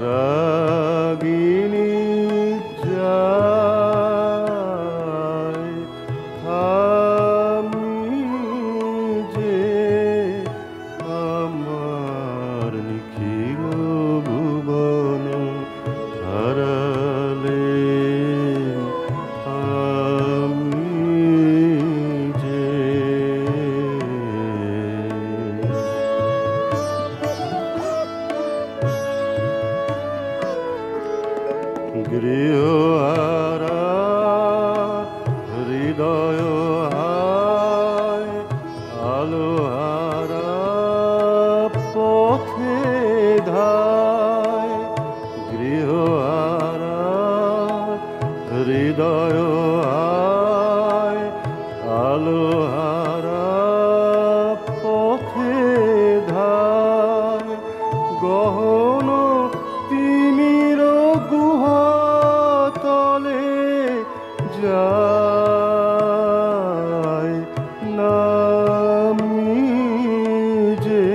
রাগিনী যায় আমি যে আমার নিখিল ভুবন হারালে গৃহহারা হৃদয় হায় আলোহারা পথে ধায় গৃহহারা হৃদয় হায় আলোহারা পথে ধায় গহন তিমির গুহা যায় নামি যে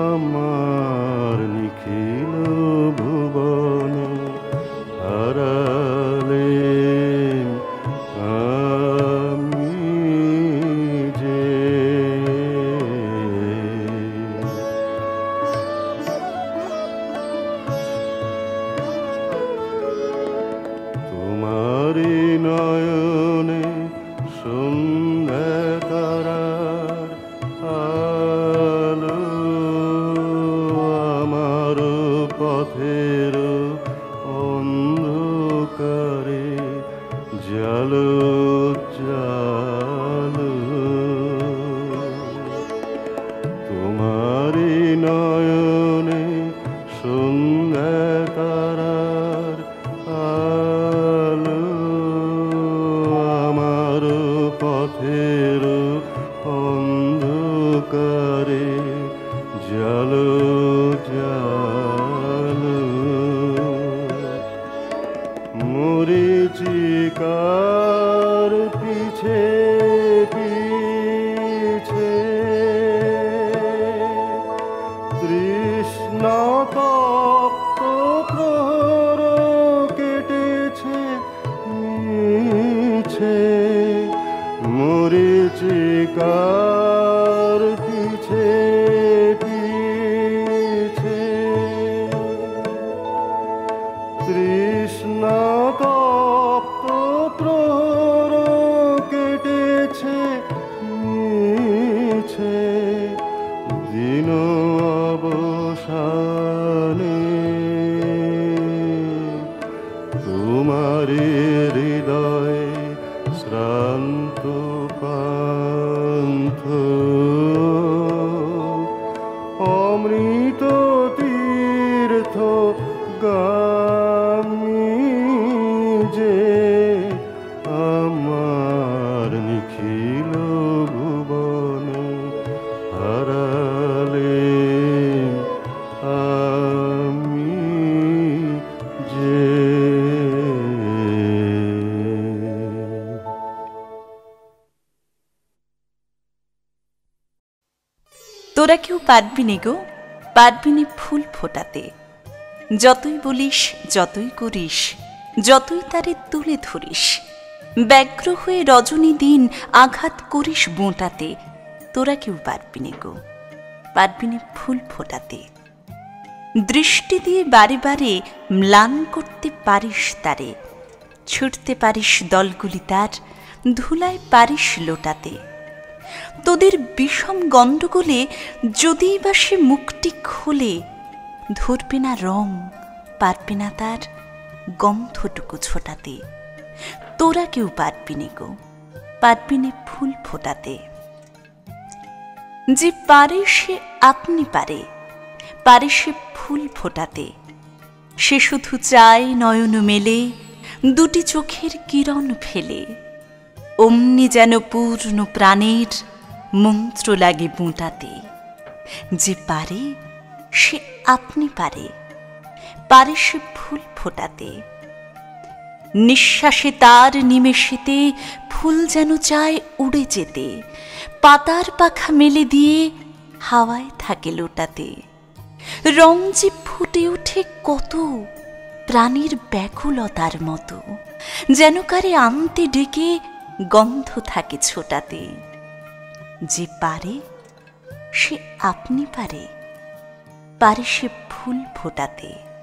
আমার নিখিল ভুবন হারালে আমি যে তোমারি নয়নে সন্ধ্যা তারার আলো আমার পথের অন্ধকারে জালো জালো তোমারি নয়নে সন্ধ্যা তারার পথের অন্ধকারে জালো জালো মরীচিকার পিছে পিছে তৃষ্ণা তপ্ত প্রহর কেটেছে মিছে মরীচিকার পিছে পিছে তৃষ্ণা তপ্ত প্রহর কেটেছে মিছে দিন অবসানে তোমারি হৃদয়ে শ্রান্ত পান্থ অমৃত তীর্থ গামী যে আমার নিখিল ভুবন হারালে আমি যে তোরা কেউ পারবি নে গো, পারবি নে ফুল ফোটাতে, যতই বলিস যতই করিস, যতই তারে তুলে ধরিস, ব্যগ্র হয়ে রজনী দিন আঘাত করিস বোঁটাতে, তোরা কেউ পারবি নে গো, পারবি নে ফুল ফোটাতে। দৃষ্টি দিয়ে বারে বারে ম্লান করতে পারিস তারে, ছুটতে পারিস দলগুলি তার, ধুলায় পারিস লোটাতে। তোদের বিষম গণ্ডগোলে যদি বা সে মুখটি খোলে, ধরবে না রং, পারবে না তার গন্ধটুকু ছোটাতে। তোরা কেউ পারবি নে গো, পারবি নে ফুল ফোটাতে। যে পারে সে আপনি পারে, পারে সে ফুল ফোটাতে। সে শুধু চায় নয়ন মেলে, দুটি চোখের কিরণ ফেলে, অমনি যেন পূর্ণ প্রাণের মন্ত্র লাগে বোঁটাতে। যে পারে সে আপনি পারে, পারে সে ফুল ফোটাতে। নিঃশ্বাসে তার নিমেষেতে ফুল যেন চায় উড়ে যেতে, পাতার পাখা মেলে দিয়ে হাওয়ায় থাকে লোটাতে। রং যে ফুটে ওঠে কত প্রাণীর ব্যাকুলতার মতো, যেন কারে আনতে ডেকে গন্ধ থাকে ছোটাতে। যে পারে সে আপনি পারে, পারে সে ফুল ফোটাতে।